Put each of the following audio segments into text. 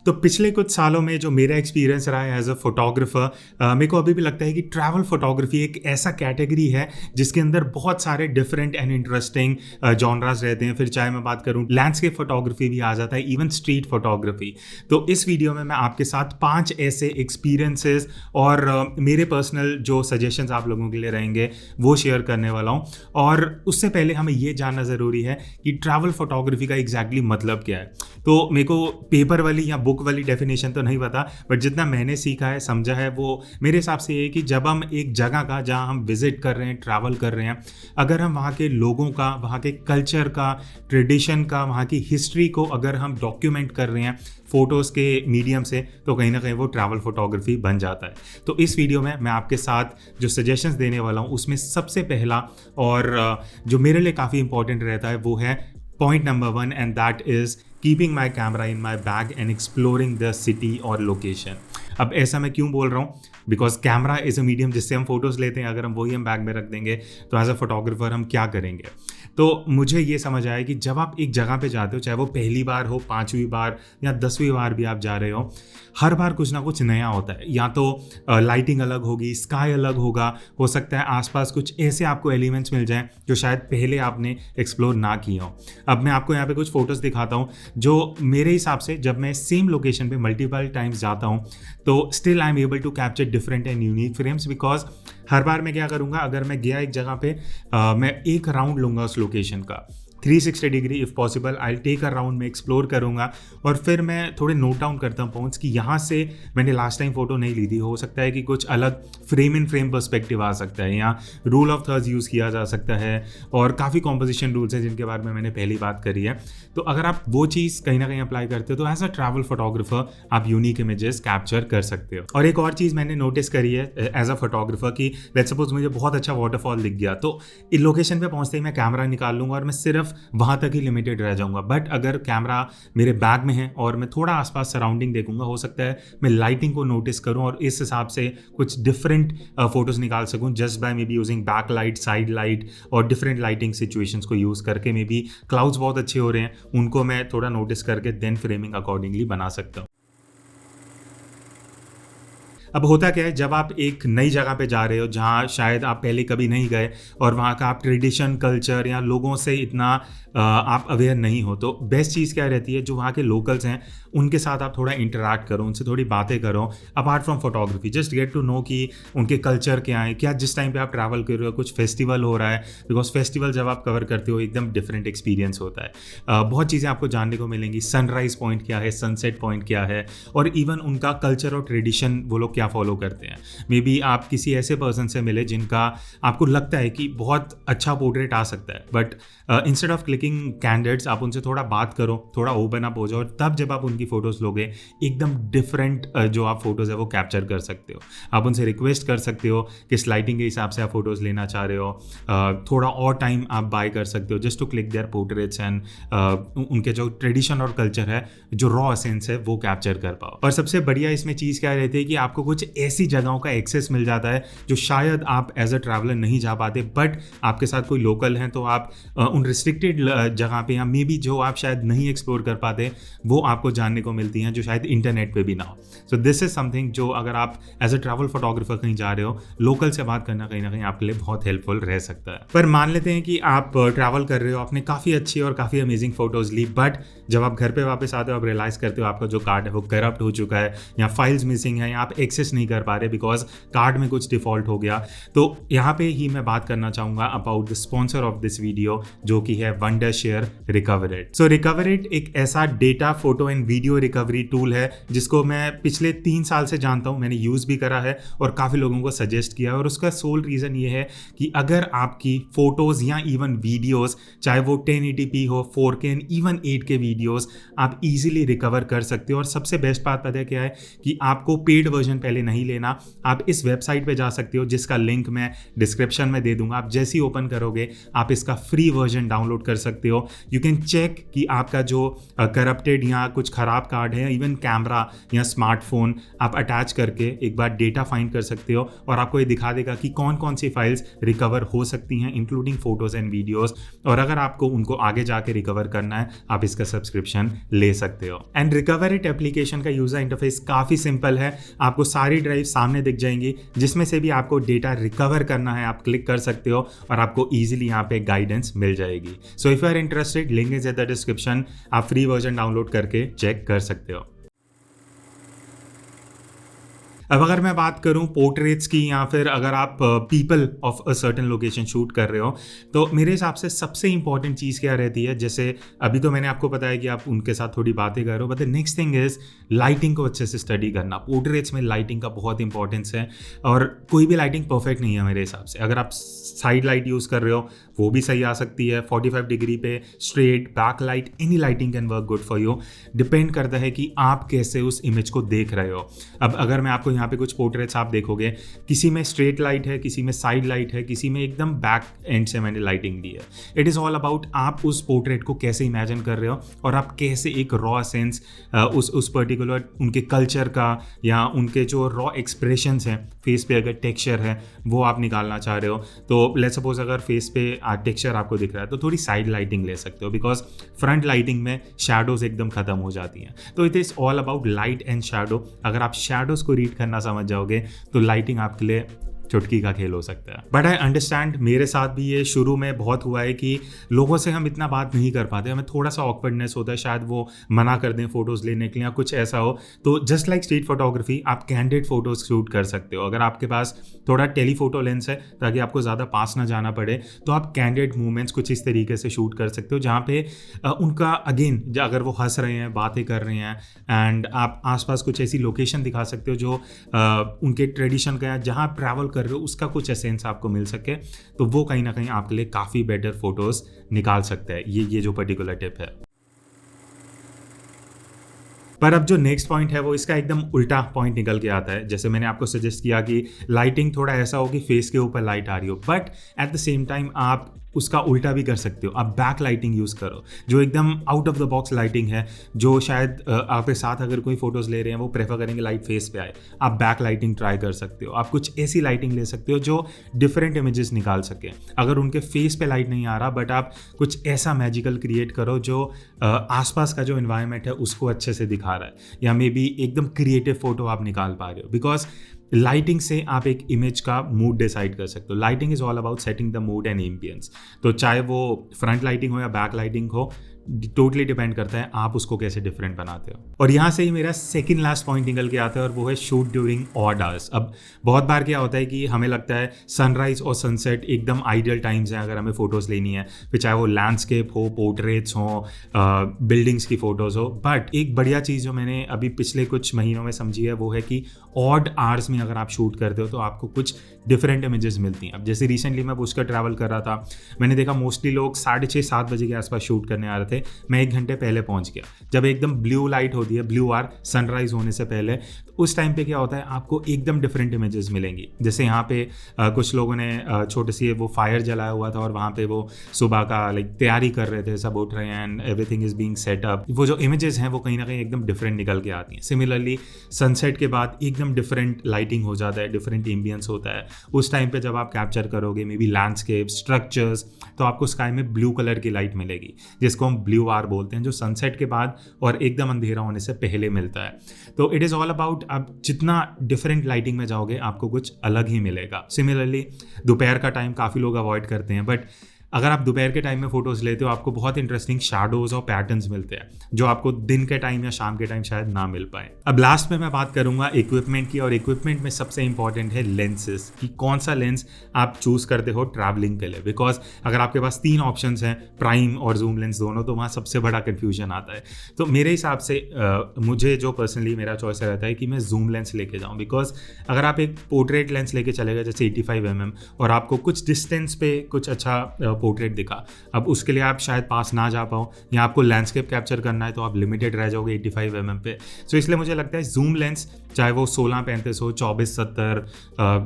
तो पिछले कुछ सालों में जो मेरा एक्सपीरियंस रहा है एज अ फोटोग्राफर, मेरे को अभी भी लगता है कि ट्रैवल फोटोग्राफी एक ऐसा कैटेगरी है जिसके अंदर बहुत सारे डिफरेंट एंड इंटरेस्टिंग जॉनरास रहते हैं। फिर चाहे मैं बात करूं लैंडस्केप फोटोग्राफी भी आ जाता है, इवन स्ट्रीट फोटोग्राफी। तो इस वीडियो में मैं आपके साथ 5 ऐसे एक्सपीरियंसेस और मेरे पर्सनल जो सजेशंस आप लोगों के लिए रहेंगे वो शेयर करने वाला हूं। और उससे पहले हमें ये जानना ज़रूरी है कि ट्रैवल फोटोग्राफी का एग्जैक्टली मतलब क्या है। तो मेरे को पेपर वाली या बुक वाली डेफिनेशन तो नहीं पता, बट जितना मैंने सीखा है, समझा है, वो मेरे हिसाब से ये है कि जब हम एक जगह का जहाँ हम विजिट कर रहे हैं, ट्रैवल कर रहे हैं, अगर हम वहाँ के लोगों का, वहाँ के कल्चर का, ट्रेडिशन का, वहाँ की हिस्ट्री को अगर हम डॉक्यूमेंट कर रहे हैं फोटोज़ के मीडियम से, तो कहीं ना कहीं वो ट्रैवल फोटोग्राफी बन जाता है। तो इस वीडियो में मैं आपके साथ जो सजेशंस देने वाला हूँ उसमें सबसे पहला और जो मेरे लिए काफ़ी इंपॉर्टेंट रहता है वो है point number 1, and that is keeping my camera in my bag and exploring the city और लोकेशन। अब ऐसा मैं क्यों बोल रहा हूँ? Because camera is a medium जिससे हम फोटोज़ लेते हैं। अगर हम वही हम बैग में रख देंगे तो एज अ फोटोग्राफर हम क्या करेंगे? तो मुझे ये समझ आया कि जब आप एक जगह पे जाते हो, चाहे वो पहली बार हो, 5वीं बार या 10वीं बार भी आप जा रहे हो, हर बार कुछ ना कुछ नया होता है। या तो लाइटिंग अलग होगी, स्काई अलग होगा, हो सकता है आसपास कुछ ऐसे आपको एलिमेंट्स मिल जाएं जो शायद पहले आपने एक्सप्लोर ना किया हो। अब मैं आपको यहाँ पे कुछ फोटोज़ दिखाता हूँ जो मेरे हिसाब से जब मैं सेम लोकेशन पे मल्टीपल टाइम्स जाता हूँ तो still I am able to capture different and unique frames. Because हर बार मैं क्या करूँगा, अगर मैं गया एक जगह पे, मैं एक राउंड लूँगा उस लोकेशन का, 360 degree if possible I take a round में एक्सप्लोर करूँगा और फिर मैं थोड़े नोट डाउन करता हूँ पॉइंट्स कि यहाँ से मैंने लास्ट टाइम फोटो नहीं ली थी, हो सकता है कि कुछ अलग फ्रेम इन फ्रेम पर्सपेक्टिव आ सकता है, या रूल ऑफ थर्ड्स यूज़ किया जा सकता है, और काफ़ी कॉम्पोजिशन रूल्स हैं जिनके बारे में मैंने पहली बात करी है। तो अगर आप वो चीज़ कहीं ना कहीं अप्लाई करते हो तो एज अ ट्रैवल फोटोग्राफर आप यूनिक इमेजेस कैप्चर कर सकते हो। और एक और चीज़ मैंने नोटिस करी है एज अ फोटोग्राफर कि लेट्स सपोज मुझे बहुत अच्छा वाटरफॉल दिख गया, तो इस लोकेशन पे पहुंचते ही मैं कैमरा निकाल लूँगा और मैं सिर्फ वहाँ तक ही लिमिटेड रह जाऊँगा। बट अगर कैमरा मेरे बैग में है और मैं थोड़ा आसपास सराउंडिंग देखूंगा, हो सकता है मैं लाइटिंग को नोटिस करूँ और इस हिसाब से कुछ डिफरेंट फोटोज़ निकाल सकूँ just by may be using back light, side light और डिफरेंट लाइटिंग सिचुएशंस को यूज़ करके। मे बी क्लाउड्स बहुत अच्छे हो रहे हैं, उनको मैं थोड़ा नोटिस करके देन फ्रेमिंग अकॉर्डिंगली बना सकता हूँ। अब होता क्या है, जब आप एक नई जगह पे जा रहे हो जहाँ शायद आप पहले कभी नहीं गए और वहाँ का आप ट्रेडिशन, कल्चर या लोगों से इतना आप अवेयर नहीं हो, तो बेस्ट चीज़ क्या रहती है, जो वहाँ के लोकल्स हैं उनके साथ आप थोड़ा इंटरेक्ट करो, उनसे थोड़ी बातें करो। Apart from photography just get to know कि उनके कल्चर क्या है, क्या जिस टाइम पे आप ट्रैवल कर रहे हो कुछ फेस्टिवल हो रहा है, बिकॉज फेस्टिवल जब आप कवर करते हो एकदम डिफरेंट एक्सपीरियंस होता है। बहुत चीज़ें आपको जानने को मिलेंगी, सनराइज पॉइंट क्या है, सनसेट पॉइंट क्या है, और इवन उनका कल्चर और ट्रेडिशन वो लोग क्या फॉलो करते हैं। मे बी आप किसी ऐसे पर्सन से मिले जिनका आपको लगता है कि बहुत अच्छा पोर्ट्रेट आ सकता है, but instead of clicking candidates आप उनसे थोड़ा बात करो, थोड़ा ओपन अप हो जाओ, और तब जब आप उनकी फ़ोटोज़ लोगे एकदम डिफरेंट जो आप फोटोज़ है वो कैप्चर कर सकते हो। आप उनसे रिक्वेस्ट कर सकते हो किस लाइटिंग के हिसाब से आप फोटोज़ लेना चाह रहे हो, थोड़ा और टाइम आप बाय कर सकते हो just to click their portraits and उनके जो ट्रेडिशन और कल्चर है, जो रॉ एसेंस है, वो कैप्चर कर पाओ। और सबसे बढ़िया इसमें चीज़ क्या रहती है कि आपको कुछ ऐसी जगहों का एक्सेस मिल जाता है जो शायद आप एज अ ट्रैवलर नहीं जा पाते, बट आपके साथ कोई लोकल हैं तो आप उन रिस्ट्रिक्टेड जगह पे, या मे बी जो आप शायद नहीं एक्सप्लोर कर पाते, वो आपको जानने को मिलती हैं जो शायद इंटरनेट पे भी ना हो। सो दिस इज समथिंग जो अगर आप एज अ ट्रैवल फोटोग्राफर कहीं जा रहे हो, लोकल से बात करना कहीं ना कहीं आपके लिए बहुत हेल्पफुल रह सकता है। पर मान लेते हैं कि आप ट्रैवल कर रहे हो, आपने काफ़ी अच्छी और काफ़ी अमेजिंग फोटोज़ ली, बट जब आप घर पे वापस आते हो आप रियलाइज़ करते हो आपका जो कार्ड है वो करप्ट हो चुका है, या फाइल्स मिसिंग है, या आप एक्सेस नहीं कर पा रहे बिकॉज कार्ड में कुछ डिफॉल्ट हो गया। तो यहाँ पे ही मैं बात करना चाहूँगा about the sponsor of this video, जो कि है वंडरशेयर रिकवरेट। सो रिकवरेट एक ऐसा data, photo and video recovery tool है जिसको मैं पिछले 3 साल से जानता हूँ, मैंने यूज़ भी करा है और काफ़ी लोगों को सजेस्ट किया है। और उसका सोल रीज़न ये है कि अगर आपकी फ़ोटोज़ या इवन वीडियोज़, चाहे वो 1080p हो, 4K and even 8K videos, आप इजीली रिकवर कर सकते हो। और सबसे बेस्ट बात पता है क्या है कि आपको पेड वर्जन पहले नहीं लेना, आप इस वेबसाइट पे जा सकते हो जिसका लिंक मैं डिस्क्रिप्शन में दे दूंगा। आप जैसे ही ओपन करोगे आप इसका फ्री वर्जन डाउनलोड कर सकते हो। यू कैन चेक कि आपका जो करप्टेड या कुछ ख़राब कार्ड है, इवन कैमरा या स्मार्टफोन आप अटैच करके एक बार डेटा फाइंड कर सकते हो और आपको ये दिखा देगा कि कौन कौन सी फाइल्स रिकवर हो सकती हैं, इंक्लूडिंग फोटोज एंड वीडियोस। और अगर आपको उनको आगे जाके रिकवर करना है आप इसका सब्सक्रिप्शन ले सकते हो। एंड रिकवर इट एप्लीकेशन का यूजर इंटरफेस काफ़ी सिंपल है। आपको सारी ड्राइव सामने दिख जाएंगी, जिसमें से भी आपको डेटा रिकवर करना है आप क्लिक कर सकते हो और आपको ईजिली यहाँ पे गाइडेंस मिल जाएगी। So if you are interested, link is at the description, आप फ्री वर्जन डाउनलोड करके चेक कर सकते हो। अब अगर मैं बात करूं पोर्ट्रेट्स की या फिर अगर आप people of a certain location shoot कर रहे हो, तो मेरे हिसाब से सबसे इंपॉर्टेंट चीज़ क्या रहती है, जैसे अभी तो मैंने आपको बताया कि आप उनके साथ थोड़ी बातें कर रहे हो, but the next thing is lighting को अच्छे से स्टडी करना। पोर्ट्रेट्स में लाइटिंग का बहुत इंपॉर्टेंस है और कोई भी लाइटिंग परफेक्ट नहीं है मेरे हिसाब से। अगर आप साइड लाइट यूज़ कर रहे हो वो भी सही आ सकती है, 45 डिग्री पे straight back light, any lighting can work good for you. Depend करता है कि आप कैसे उस इमेज को देख रहे हो। अब अगर मैं आपको यहाँ पे कुछ पोर्ट्रेट्स आप देखोगे, किसी में स्ट्रेट लाइट है, किसी में साइड लाइट है, किसी में एकदम बैक एंड से मैंने लाइटिंग दी है। इट इज़ ऑल अबाउट आप उस पोर्ट्रेट को कैसे इमेजिन कर रहे हो और आप कैसे एक रॉ सेंस उस पर्टिकुलर उनके कल्चर का या उनके जो रॉ एक्सप्रेशंस हैं फेस पे, अगर टेक्सचर है वो आप निकालना चाह रहे हो। तो लेट्स सपोज अगर फेस पे टेक्सचर आपको दिख रहा है तो थोड़ी साइड लाइटिंग ले सकते हो, बिकॉज फ्रंट लाइटिंग में शैडोज एकदम खत्म हो जाती हैं। तो it is all about light and shadow. अगर आप शैडोज को रीड करना समझ जाओगे तो लाइटिंग आपके लिए चुटकी का खेल हो सकता है। बट आई अंडरस्टैंड, मेरे साथ भी ये शुरू में बहुत हुआ है कि लोगों से हम इतना बात नहीं कर पाते, हमें थोड़ा सा ऑकवर्डनेस होता है, शायद वो मना कर दें फोटोज़ लेने के लिए या कुछ ऐसा हो। तो जस्ट लाइक स्ट्रीट फोटोग्राफी, आप कैंडिड फोटोज़ शूट कर सकते हो। अगर आपके पास थोड़ा टेलीफोटो लेंस है ताकि आपको ज़्यादा पास ना जाना पड़े, तो आप कैंडिड मूवमेंट्स कुछ इस तरीके से शूट कर सकते हो जहाँ पे उनका अगेन अगर वो हंस रहे हैं, बातें कर रहे हैं, एंड आप आसपास कुछ ऐसी लोकेशन दिखा सकते हो जो उनके ट्रेडिशन का है, जहाँ ट्रैवल कर रहे हो उसका कुछ एसेंस आपको मिल सके, तो वो कहीं ना कहीं आपके लिए काफ़ी बेटर फोटोज़ निकाल सकता है ये जो पर्टिकुलर टिप है। पर अब जो नेक्स्ट पॉइंट है वो इसका एकदम उल्टा पॉइंट निकल के आता है। जैसे मैंने आपको सजेस्ट किया कि लाइटिंग थोड़ा ऐसा हो कि फेस के ऊपर लाइट आ रही हो, but at the same time आप उसका उल्टा भी कर सकते हो। आप बैक लाइटिंग यूज़ करो, जो एकदम out of the box lighting है, जो शायद आपके साथ अगर कोई फोटोज़ ले रहे हैं वो प्रेफर करेंगे लाइट फेस पे आए, आप बैक लाइटिंग ट्राई कर सकते हो। आप कुछ ऐसी लाइटिंग ले सकते हो जो डिफरेंट इमेजेस निकाल सके। अगर उनके फेस पे लाइट नहीं आ रहा, बट आप कुछ ऐसा मैजिकल क्रिएट करो जो आसपास का जो इन्वायरमेंट है उसको अच्छे से दिखा रहा है, या मे बी एकदम क्रिएटिव फोटो आप निकाल पा रहे हो। बिकॉज लाइटिंग से आप एक इमेज का मूड डिसाइड कर सकते हो। Lighting is all about setting the mood and ambience. तो चाहे वो फ्रंट लाइटिंग हो या बैक लाइटिंग हो, टोटली डिपेंड करता है आप उसको कैसे डिफरेंट बनाते हो। और यहाँ से ही मेरा सेकंड लास्ट पॉइंट निकल के आता है और वो है शूट ड्यूरिंग ऑड आवर्स। अब बहुत बार क्या होता है कि हमें लगता है सनराइज और सनसेट एकदम आइडियल टाइम्स हैं अगर हमें फ़ोटोज़ लेनी है, फिर चाहे वो लैंडस्केप हो, पोर्ट्रेट्स हो, बिल्डिंग्स की फ़ोटोज़ हो। बट एक बढ़िया चीज़ जो मैंने अभी पिछले कुछ महीनों में समझी है वो है कि ऑड आवर्स में अगर आप शूट करते हो तो आपको कुछ डिफरेंट इमेजेस मिलती हैं। अब जैसे रिसेंटली मैं पुष्कर ट्रैवल कर रहा था, मैंने देखा मोस्टली लोग 6:30-7 बजे के आसपास शूट करने आ रहे थे। मैं 1 घंटे पहले पहुंच गया, जब एकदम ब्लू लाइट होती है, ब्लू आर सनराइज होने से पहले, तो उस टाइम पे क्या होता है आपको एकदम डिफरेंट इमेजेस मिलेंगी। जैसे यहाँ पे कुछ लोगों ने छोटे सी वो फायर जलाया हुआ था और वहाँ पे वो सुबह का लाइक तैयारी कर रहे थे, सब उठ रहे हैं and everything is being set up. वो जो इमेजेस हैं वो कहीं ना कहीं एकदम डिफरेंट निकल के आती हैं। सिमिलरली सनसेट के बाद एकदम डिफरेंट लाइटिंग हो जाता है, डिफरेंट एम्बियंस होता है। उस टाइम पे जब आप कैप्चर करोगे मे बी लैंडस्केप, स्ट्रक्चर्स, तो आपको स्काई में ब्लू कलर की लाइट मिलेगी जिसको हम ब्लू आर बोलते हैं, जो सनसेट के बाद और एकदम अंधेरा होने से पहले मिलता है। तो इट इज़ ऑल अबाउट आप जितना डिफरेंट लाइटिंग में जाओगे आपको कुछ अलग ही मिलेगा। सिमिलरली दोपहर का टाइम काफ़ी लोग अवॉइड करते हैं, बट अगर आप दोपहर के टाइम में फोटोज़ लेते हो आपको बहुत इंटरेस्टिंग शैडोज़ और पैटर्न्स मिलते हैं जो आपको दिन के टाइम या शाम के टाइम शायद ना मिल पाए। अब लास्ट में मैं बात करूंगा इक्विपमेंट की, और इक्विपमेंट में सबसे इंपॉर्टेंट है लेंसेज, कि कौन सा लेंस आप चूज़ करते हो ट्रैवलिंग के लिए। बिकॉज अगर आपके पास 3 ऑप्शंस हैं, प्राइम और जूम लेंस दोनों, तो वहाँ सबसे बड़ा कन्फ्यूजन आता है। तो मेरे हिसाब से मुझे जो पर्सनली मेरा चॉइस रहता है कि मैं जूम लेंस लेके जाऊँ। बिकॉज अगर आप एक पोर्ट्रेट लेंस लेके चले गए जैसे 85mm और आपको कुछ डिस्टेंस पे कुछ अच्छा पोर्ट्रेट दिखा। अब उसके लिए आप शायद पास ना जा पाओ, या आपको लैंडस्केप कैप्चर करना है तो आप लिमिटेड रह जाओगे 85 mm पे। सो इसलिए मुझे लगता है जूम लेंस, चाहे वो 16-35 हो, 24-70,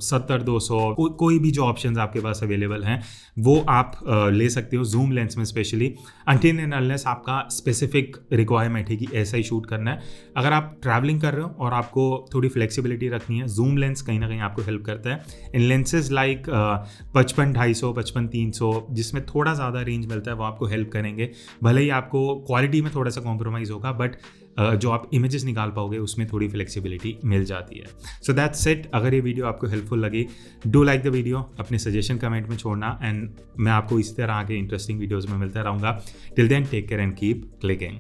70-200, कोई भी जो ऑप्शंस आपके पास अवेलेबल हैं वो आप ले सकते हो जूम लेंस में, स्पेशली अनटिल एंड अनलेस आपका स्पेसिफिक रिक्वायरमेंट है कि ऐसा ही शूट करना है। अगर आप ट्रैवलिंग कर रहे हो और आपको थोड़ी फ्लेक्सिबिलिटी रखनी है, जूम लेंस कहीं ना कहीं आपको हेल्प करता है। इन लेंसेज लाइक 55-250, 55-300 जिसमें थोड़ा ज़्यादा रेंज मिलता है वो आपको हेल्प करेंगे। भले ही आपको क्वालिटी में थोड़ा सा कॉम्प्रोमाइज़ होगा, बट जो आप इमेजेस निकाल पाओगे उसमें थोड़ी फ्लेक्सिबिलिटी मिल जाती है। So that's it. अगर ये वीडियो आपको हेल्पफुल लगी, डू लाइक द वीडियो, अपने सजेशन कमेंट में छोड़ना, एंड मैं आपको इसी तरह आगे इंटरेस्टिंग वीडियोज़ में मिलता रहूँगा। Till then take care and keep clicking.